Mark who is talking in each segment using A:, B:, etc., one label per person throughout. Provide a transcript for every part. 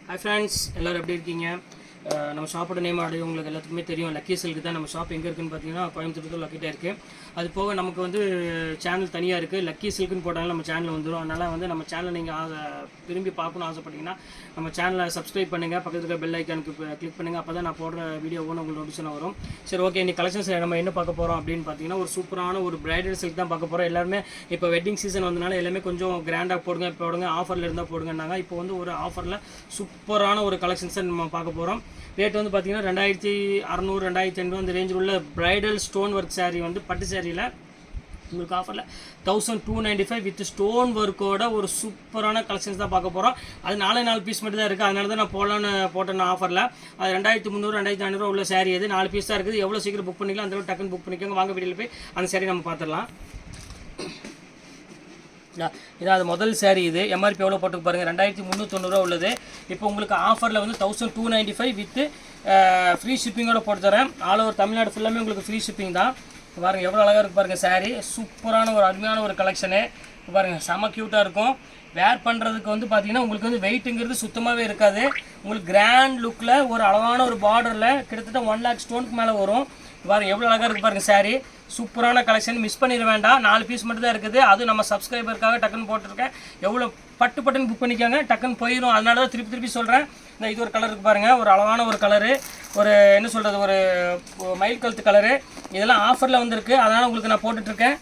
A: Hi friends, எல்லாரும் எப்படி இருக்கீங்க? நம்ம ஷாப்போட நேம் ஆல்ரெடி உங்களுக்கு எல்லாத்துக்குமே தெரியும். லக்கி சில்க் தான் நம்ம ஷாப் எங்கே இருக்குன்னு பார்த்தீங்கன்னா கோயம்புத்தூர் லக்கிட்டே இருக்குது. அது போக நமக்கு வந்து சேனல் தனியாக இருக்குது. லக்கி சில்க்குன்னு போட்டாலும் நம்ம சேனல் வந்துடும். அதனால் வந்து நம்ம சேனலை நீங்கள் விரும்பி பார்க்கணும்னு ஆசைப்பட்டீங்கன்னா நம்ம சேனலை சப்ஸ்கிரைப் பண்ணுங்கள், பக்கத்தில் இருக்க பெல் ஐக்கானுக்கு கிளிக் பண்ணுங்கள். அப்போ தான் நான் போடுற வீடியோ உங்களுக்கு நோட்டிஃபிகேஷன் வரும். சரி, ஓகே, இன்னைக்கு கலெக்ஷன்ஸ் நம்ம என்ன பார்க்க போகிறோம் அப்படின்னு பார்த்தீங்கன்னா ஒரு சூப்பரான ஒரு பிரைடல் சில்க் தான் பார்க்க போகிறோம். எல்லாருமே இப்போ வெட்டிங் சீசன் வந்தனால எல்லாமே கொஞ்சம் கிராண்டாக போடுங்க, ஆஃபரில் இருந்தால் போடுங்கன்னாங்க. இப்போ வந்து ஒரு ஆஃபரில் சூப்பரான ஒரு கலெக்ஷன்ஸை நம்ம பார்க்க போகிறோம். ரேட் வந்து பார்த்தீங்கன்னா 2600 2500 அந்த ரேஞ்சில் உள்ள பிரைடல் ஸ்டோன் ஒர்க் சாரீ வந்து பட்டு சாரியில் உங்களுக்கு ஆஃபரில் 1295 வித் ஸ்டோன் ஒர்க்கோட ஒரு சூப்பரான கலெக்ஷன்ஸ் தான் பார்க்க போகிறோம். அது 4 பீஸ் மட்டும் தான் இருக்குது. அதனால தான் நான் போட்டேன் ஆஃபரில். அது 2300 2400 உள்ள சாரீ அது 4 பீஸ் தான் இருக்குது. எவ்வளோ சீக்கிரம் புக் பண்ணிக்கலாம் அந்த டக்குன்னு புக் பண்ணிக்கோங்க. வாங்க வீடியோவில் போய் அந்த சாரீ நம்ம பார்த்துடலாம். இதாவது முதல் சாரீ. இது எம்ஆர்பி எவ்வளோ போட்டு பாருங்கள், 2390 உள்ளது. இப்போ உங்களுக்கு ஆஃபரில் வந்து 1295 வித் ஃப்ரீ ஷிப்பிங்கோட போட்டு தரேன். ஆல் ஓவர் தமிழ்நாடு ஃபுல்லாமே உங்களுக்கு ஃப்ரீ ஷிப்பிங் தான். பாருங்கள் எவ்வளோ அழகாக இருக்குது பாருங்கள் சாரீ. சூப்பரான ஒரு அருமையான ஒரு கலெக்ஷனு. பாருங்கள் செம க்யூட்டாக இருக்கும். வேர் பண்ணுறதுக்கு வந்து பார்த்தீங்கன்னா உங்களுக்கு வந்து வெயிட்டுங்கிறது சுத்தமாகவே இருக்காது. உங்களுக்கு கிராண்ட் லுக்கில் ஒரு அழகான ஒரு பார்டரில் கிட்டத்தட்ட 1 lakh ஸ்டோனுக்கு மேலே வரும். பாருங்கள் எவ்வளோ அழகாக இருக்குது பாருங்கள் சாரீ. சூப்பரான கலெக்ஷன், மிஸ் பண்ணிட வேண்டாம். 4 பீஸ் மட்டும் தான் இருக்குது. அது நம்ம சப்ஸ்கிரைபருக்காக டக்குன்னு போட்டிருக்கேன். எவ்வளோ பட்டுன்னு புக் பண்ணிக்கோங்க, டக்குன்னு போயிடும். அதனால தான் திருப்பி சொல்கிறேன். இது ஒரு கலர் இருக்குது பாருங்கள், ஒரு அழகான ஒரு கலரு, ஒரு என்ன சொல்கிறது, ஒரு மயில் கழுத்து கலரு. இதெல்லாம் ஆஃபரில் வந்துருக்கு, அதனால் உங்களுக்கு நான் போட்டுட்ருக்கேன்.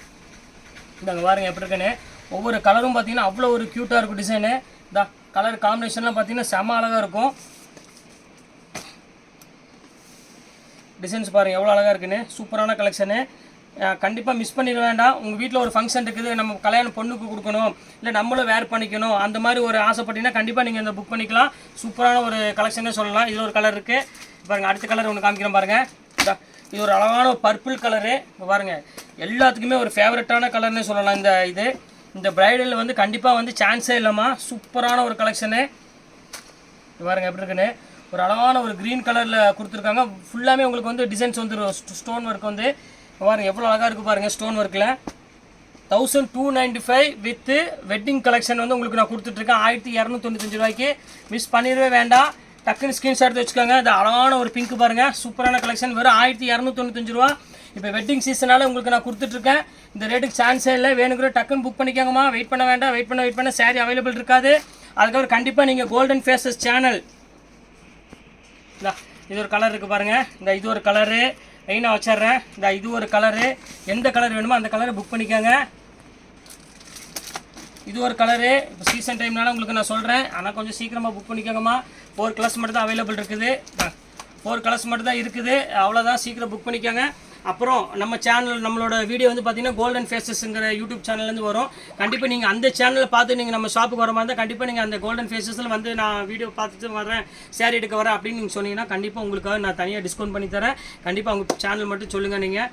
A: இந்தாங்க பாருங்கள் எப்படி இருக்குன்னு. ஒவ்வொரு கலரும் பார்த்தீங்கன்னா அவ்வளோ ஒரு க்யூட்டாக இருக்கும் டிசைனு. இந்த கலர் காம்பினேஷன்லாம் பார்த்தீங்கன்னா செம அழகாக இருக்கும். டிசைன்ஸ் பாருங்கள் எவ்வளோ அழகாக இருக்குன்னு. சூப்பரான கலெக்ஷனு, கண்டிப்பாக மிஸ் பண்ணிட வேண்டாம். உங்கள் வீட்டில் ஒரு ஃபங்க்ஷன் இருக்குது, நம்ம கல்யாணம் பொண்ணுக்கு கொடுக்கணும், இல்லை நம்மளும் வேர் பண்ணிக்கணும், அந்த மாதிரி ஒரு ஆசைப்பட்டீங்கன்னா கண்டிப்பாக நீங்கள் இந்த புக் பண்ணிக்கலாம். சூப்பரான ஒரு கலெக்ஷனே சொல்லலாம். இது ஒரு கலர் இருக்குது பாருங்கள். அடுத்த கலர் ஒன்று காமிக்கிறேன் பாருங்கள். இது ஒரு அழகான ஒரு பர்பிள் கலரு. பாருங்கள் எல்லாத்துக்குமே ஒரு ஃபேவரட்டான கலர்னே சொல்லலாம். இந்த பிரைடல் வந்து கண்டிப்பாக வந்து சான்ஸே இல்லாமா சூப்பரான ஒரு கலெக்ஷனு. பாருங்கள் எப்படி இருக்குன்னு. ஒரு அழகான ஒரு க்ரீன் கலரில் கொடுத்துருக்காங்க. ஃபுல்லாமே உங்களுக்கு வந்து டிசைன்ஸ் வந்து ஸ்டோன் ஒர்க் வந்து பாருங்கள் எவ்வளோ அழகாக இருக்குது பாருங்கள். ஸ்டோன் ஒர்க்கில் 1295 வித்து வெட்டிங் கலெக்ஷன் வந்து உங்களுக்கு நான் கொடுத்துட்ருக்கேன் 1295 ரூபாய்க்கு. மிஸ் பண்ணிடவே வேண்டாம், டக்குன்னு ஸ்க்ரீன்ஷாட் எடுத்து வச்சுக்கோங்க. இது அழகான ஒரு பிங்க் பாருங்கள், சூப்பரான கலெக்ஷன், வெறும் 1295 ரூபா. இப்போ வெட்டிங் சீசனால் உங்களுக்கு நான் கொடுத்துட்ருக்கேன். இந்த ரேட்டுக்கு சான்ஸே இல்லை. வேணுங்கிற டக்குன்னு புக் பண்ணிக்கோங்கம்மா. வெயிட் பண்ண வேண்டாம், வெயிட் பண்ண சாரீ அவைலபிள் இருக்காது. அதுக்கப்புறம் கண்டிப்பாக நீங்கள் கோல்டன் ஃபேஸஸ் சேனல். இது ஒரு கலர் இருக்குது பாருங்கள். இது ஒரு கலரு மெயினாக வச்சிட்றேன். இது ஒரு கலரு, எந்த கலர் வேணுமோ அந்த கலரை புக் பண்ணிக்கோங்க. இது ஒரு கலரு. இப்போ சீசன் டைம்னால உங்களுக்கு நான் சொல்கிறேன், ஆனால் கொஞ்சம் சீக்கிரமாக புக் பண்ணிக்கோங்கம்மா. 4 கலர்ஸ் மட்டும் தான் அவைலபிள் இருக்குது. 4 கலர்ஸ் மட்டும் தான் இருக்குது, அவ்வளோதான். சீக்கிரம் புக் பண்ணிக்கோங்க. அப்புறம் நம்ம சேனல், நம்மளோட வீடியோ வந்து பார்த்தீங்கன்னா கோல்டன் ஃபேஸஸ்ங்கிற யூடியூப் சேனல்லேருந்து வரும். கண்டிப்பாக நீங்கள் அந்த சேனலில் பார்த்து நீங்கள் நம்ம ஷாப்புக்கு வர மாதிரி இருந்தால் கண்டிப்பாக நீங்கள் அந்த கோல்டன் ஃபேஸஸில் வந்து நான் வீடியோ பார்த்துட்டு வரேன், சாரீ எடுக்க வரேன் அப்படின்னு நீங்கள் சொன்னீங்கன்னா கண்டிப்பாக உங்களுக்காக நான் தனியாக டிஸ்கவுண்ட் பண்ணி தரேன். கண்டிப்பாக உங்கள் சேனல் மட்டும் சொல்லுங்கள். நீங்கள்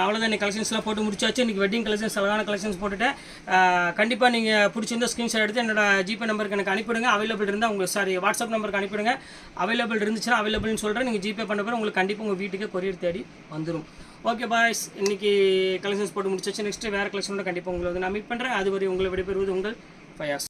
A: அவ்வளோதான். இன்றைக்கி கலெக்ஷன்ஸ்லாம் போட்டு முடிச்சாச்சு. இன்றைக்கி வெட்டிங் கலெக்ஷன்ஸ், அழகான கலெக்ஷன்ஸ் போட்டுவிட்டேன். கண்டிப்பாக நீங்கள் பிடிச்சிருந்தா ஸ்க்ரீன்ஷாட் எடுத்து என்னோட ஜிபே நம்பருக்கு எனக்கு அனுப்பிவிடுங்க. அவைலபிள் இருந்தால் உங்களுக்கு வாட்ஸ்அப் நம்பருக்கு அனுப்பிவிடுங்க. அவைலபிள் இருந்துச்சுன்னா அவைலபிள்னு சொல்கிறேன். நீங்கள் ஜிபே பண்ண பிறகு உங்களுக்கு கண்டிப்பாக உங்கள் வீட்டுக்கு கொரியர் தேடி வந்துடும். ஓகே பாய்ஸ், இன்றைக்கி கலெக்ஷன்ஸ் போட்டு முடிச்சாச்சு. நெக்ஸ்ட்டு வேறு கலெக்ஷனோட கண்டிப்பாக உங்களை வந்து நான் மீட் பண்ணுறேன். அதுவரை உங்களை விடைபெறுவது உங்கள் ஃபயாஸ்.